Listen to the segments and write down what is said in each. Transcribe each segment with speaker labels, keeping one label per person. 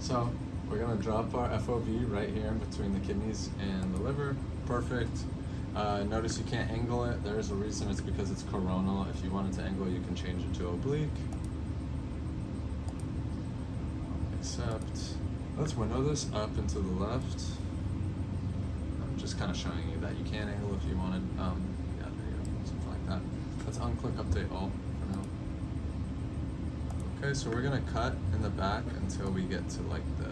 Speaker 1: So we're gonna drop our FOV right here in between the kidneys and the liver. Perfect. Notice you can't angle it. There is a reason. It's because it's coronal. If you wanted to angle, you can change it to oblique. Accept. Let's window this up and to the left. I'm just kind of showing you that you can angle if you wanted. Yeah, there you go. Something like that. Let's unclick update all for now. Okay, so we're gonna cut in the back until we get to like the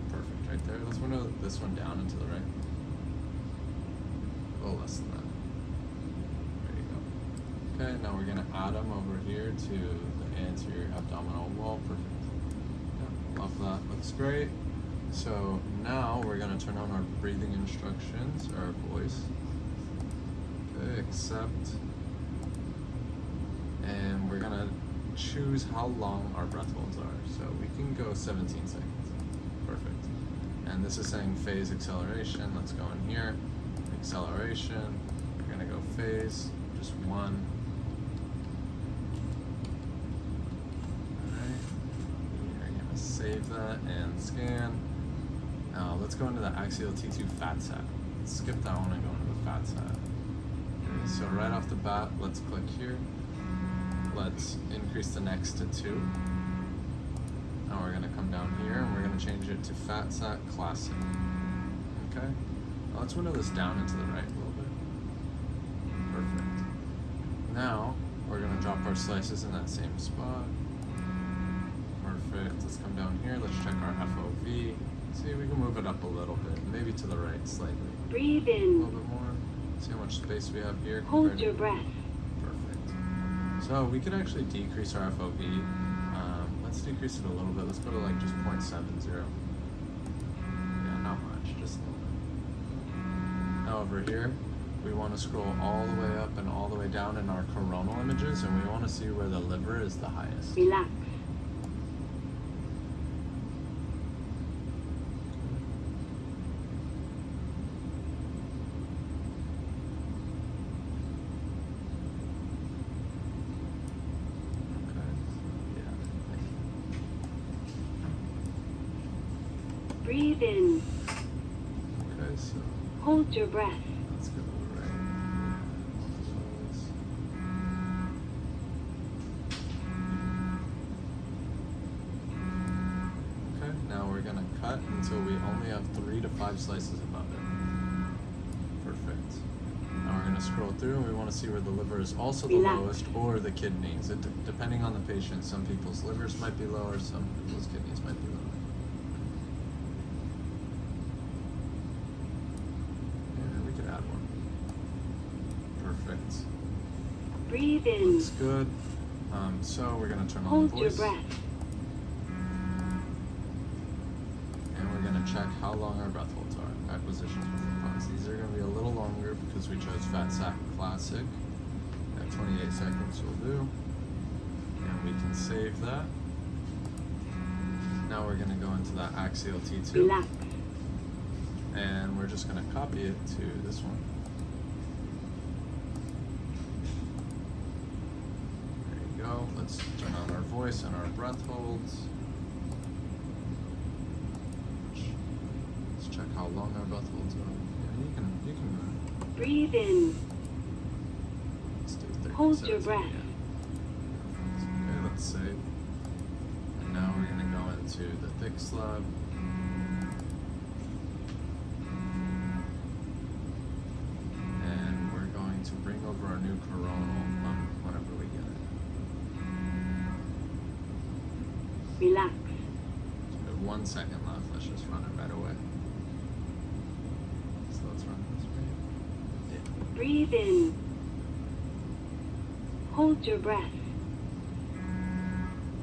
Speaker 1: perfect right there. Let's window this one down and to the right. A little less than that. There you go. Okay, now we're gonna add them over here to the anterior abdominal wall. Perfect. Yeah, love that. Looks great. So now we're gonna turn on our breathing instructions, our voice. Okay, accept. And we're gonna choose how long our breath holds are. So we can go 17 seconds. Perfect. And this is saying phase acceleration. Let's go in here. Acceleration. We're gonna go phase, just one. Alright. We're gonna save that and scan. Now let's go into the axial T2 fat sat. Let's skip that one and go into the fat sat. Okay, so right off the bat, let's click here. Let's increase the next to 2. Now we're gonna come down here and we're gonna change it to fat sat classic. Okay. Let's window this down and to the right a little bit. Perfect. Now, we're gonna drop our slices in that same spot. Perfect. Let's come down here. Let's check our FOV. See, we can move it up a little bit, maybe to the right slightly.
Speaker 2: Breathe in.
Speaker 1: A little bit more. See how much space we have here.
Speaker 2: Hold your breath.
Speaker 1: Perfect. So we could actually decrease our FOV. Let's decrease it a little bit. Let's go to like just 0.70. Yeah, not much, just a little bit. Now over here, we want to scroll all the way up and all the way down in our coronal images, and we want to see where the liver is the highest.
Speaker 2: Relax. Breathe in.
Speaker 1: Okay, so
Speaker 2: hold your breath.
Speaker 1: Let's go to the right. Okay, now we're gonna cut until we only have 3 to 5 slices above it. Perfect. Now we're gonna scroll through and we want to see where the liver is also the lowest, or the kidneys. Depending on the patient, some people's livers might be lower, some people's kidneys might be lower. Perfect.
Speaker 2: Breathe in.
Speaker 1: Looks good. So we're going to turn on
Speaker 2: hold
Speaker 1: the voice.
Speaker 2: Hold your breath.
Speaker 1: And we're going to check how long our breath holds are. Acquisitions with the pause. These are going to be a little longer because we chose Fat Sat Classic. At 28 seconds will do. And we can save that. Now we're going to go into that axial T2.
Speaker 2: Relax.
Speaker 1: And we're just going to copy it to this one. Let's turn on our voice and our breath holds. Let's check how long our breath holds are. Yeah, you can
Speaker 2: breathe in.
Speaker 1: Let's do 30
Speaker 2: hold your breath.
Speaker 1: Okay, let's save. And now we're gonna go into the thick slab. And we're going to bring over our new coronal whenever we get it.
Speaker 2: Relax.
Speaker 1: So we have 1 second left. Let's just run it right away. So let's run this way. Yeah.
Speaker 2: Breathe in. Hold your breath.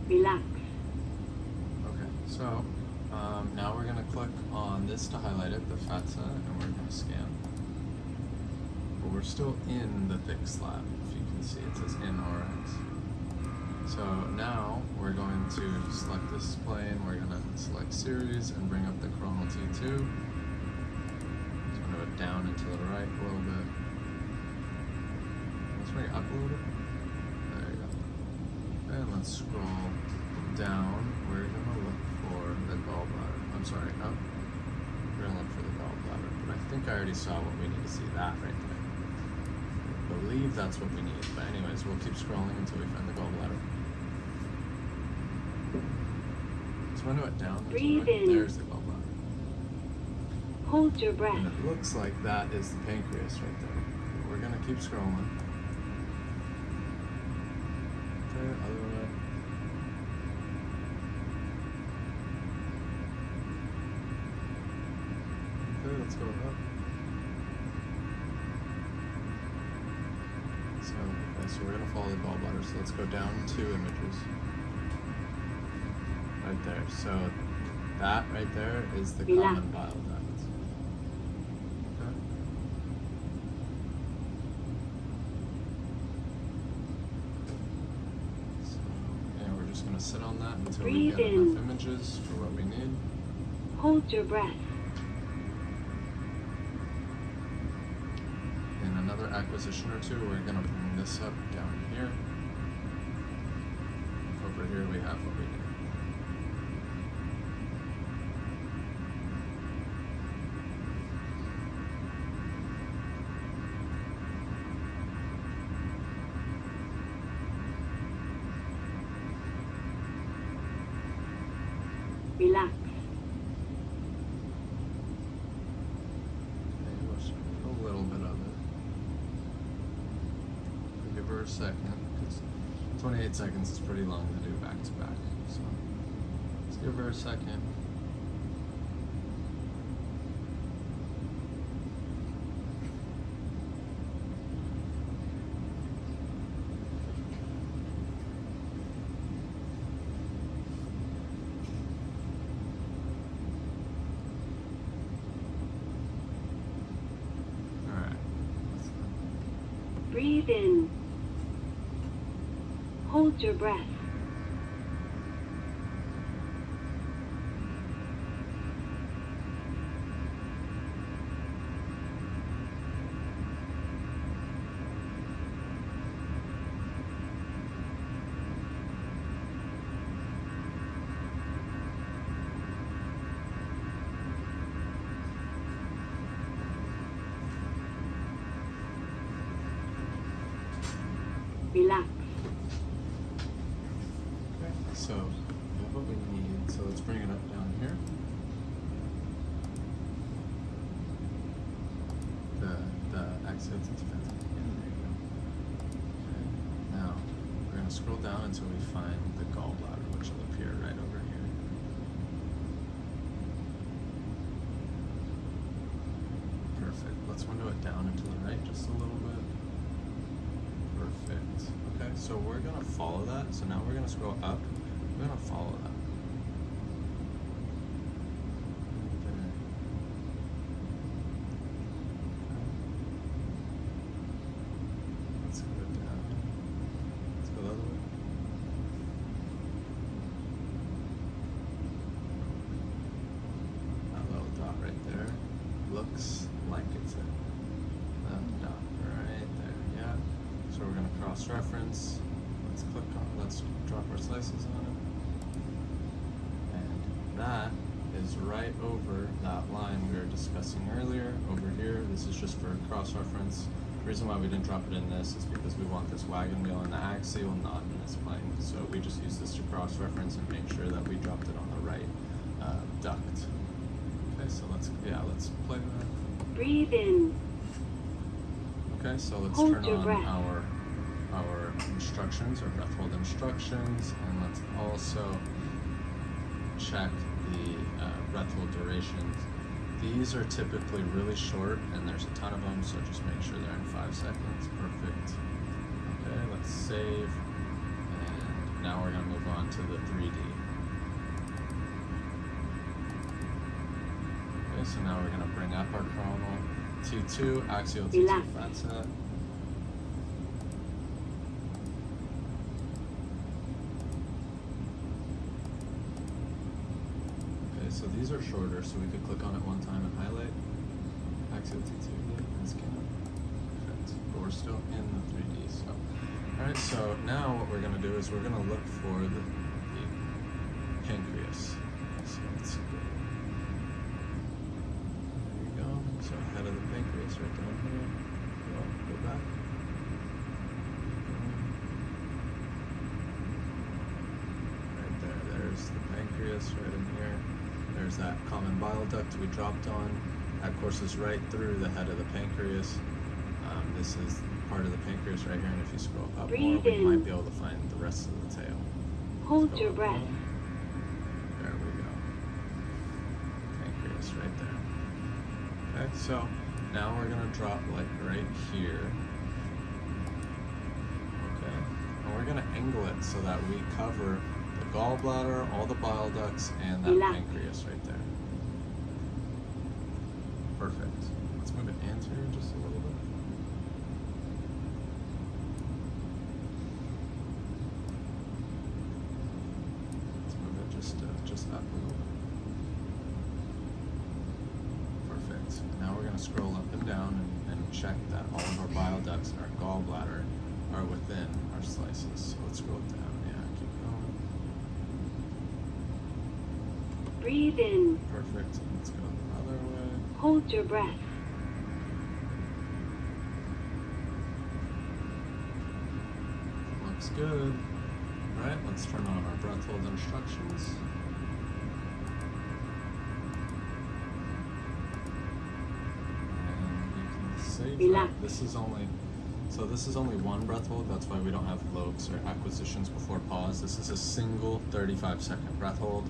Speaker 2: Relax.
Speaker 1: Okay, so now we're going to click on this to highlight it, the FATSA, and we're going to scan. But we're still in the thick slab. If you can see, it says in RX. So now we're going to select this plane, we're going to select series and bring up the coronal T2. Just move it down and to the right a little bit. Let's bring it up a little bit. There you go. And let's scroll down. We're going to look for gallbladder. I'm sorry, up. We're gonna look for the gallbladder, but I think I already saw what we need to see. That right there. I believe that's what we need. But anyways, we'll keep scrolling until we find the gallbladder. Let's window it down.
Speaker 2: Breathe in.
Speaker 1: There's the gallbladder.
Speaker 2: Hold your breath.
Speaker 1: And it looks like that is the pancreas right there. We're gonna keep scrolling. Okay, other way. Okay, let's go up. So we're gonna follow the gallbladder. So let's go down 2 images. Right there. So that right there is the common bile duct. Okay. So, and we're just gonna sit on that until we
Speaker 2: Breathe
Speaker 1: get
Speaker 2: in.
Speaker 1: enough images for what we need.
Speaker 2: Hold your breath.
Speaker 1: In another acquisition or two, we're gonna bring this up down here. Over here we have what we need.
Speaker 2: Relax.
Speaker 1: Maybe we'll show a little bit of it. We'll give her a second, because 28 seconds is pretty long to do back to back. So let's give her a second.
Speaker 2: Breathe in. Hold your breath. Relax.
Speaker 1: Okay, so we have what we need. So let's bring it up down here. The axial T2 fat. There you go. Okay. Now we're gonna scroll down until we find the gallbladder, which will appear right over here. Perfect. Let's window it down and to the right just a little bit. Perfect. Okay, so we're gonna follow that. So now we're gonna scroll up. We're gonna follow that. There. Let's go down. Let's go the other way. That little dot right there looks like it's it. That dot right there. Yeah. So we're going to cross-reference. Let's click on, let's drop our slices on it. And that is right over that line we were discussing earlier. Over here, this is just for cross-reference. The reason why we didn't drop it in this is because we want this wagon wheel in the axial, not in this plane. So we just use this to cross-reference and make sure that we dropped it on the right duct. Okay, so let's play that.
Speaker 2: Breathe in.
Speaker 1: Okay, so let's
Speaker 2: Hold
Speaker 1: turn
Speaker 2: your
Speaker 1: on
Speaker 2: breath.
Speaker 1: our instructions, our breath hold instructions, and let's also check the breath hold durations. These are typically really short, and there's a ton of them, so just make sure they're in 5 seconds. Perfect. Okay, let's save, and now we're gonna move on to the 3D. Okay, so now we're gonna bring up our coronal. T2, axial T2
Speaker 2: Relax.
Speaker 1: fat set. Okay, so these are shorter, so we could click on it one time and highlight. Axial T2, yeah, and scan. Perfect. But we're still in the 3D, so. Alright, so now what we're gonna do is we're gonna look for the pancreas. So let's right down here. Go back. Right there. There's the pancreas right in here. There's that common bile duct we dropped on. That courses right through the head of the pancreas. This is part of the pancreas right here, and if you scroll up more,
Speaker 2: Breathe
Speaker 1: we
Speaker 2: in.
Speaker 1: might be able to find the rest of the tail.
Speaker 2: Hold
Speaker 1: Go
Speaker 2: your
Speaker 1: up
Speaker 2: breath.
Speaker 1: one. There we go. Pancreas right there. Okay, so now we're gonna drop like right here. Okay, and we're gonna angle it so that we cover the gallbladder, all the bile ducts, and that
Speaker 2: Relax.
Speaker 1: pancreas right there. Perfect. Let's move it anterior just a little bit. Let's move it just up a little bit. Perfect. Now we're going to scroll up and down and check that all of our bile ducts and our gallbladder are within our slices. So let's scroll down. Yeah, keep going.
Speaker 2: Breathe in.
Speaker 1: Perfect. Let's go the other way.
Speaker 2: Hold your breath.
Speaker 1: Looks good. All right, let's turn on our breath hold instructions. And you can save
Speaker 2: Relax.
Speaker 1: that. This is only one breath hold. That's why we don't have lokes or acquisitions before pause. This is a single 35-second breath hold,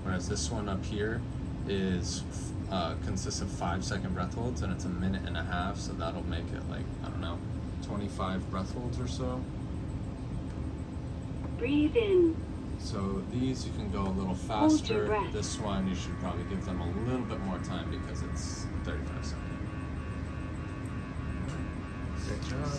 Speaker 1: whereas this one up here is consists of 5-second breath holds, and it's a minute and a half. So that'll make it like, I don't know, 25 breath holds or so.
Speaker 2: Breathe in.
Speaker 1: So these you can go a little
Speaker 2: Hold your
Speaker 1: faster.
Speaker 2: breath.
Speaker 1: This one you should probably give them a little bit more time because it's 35 seconds. Great job.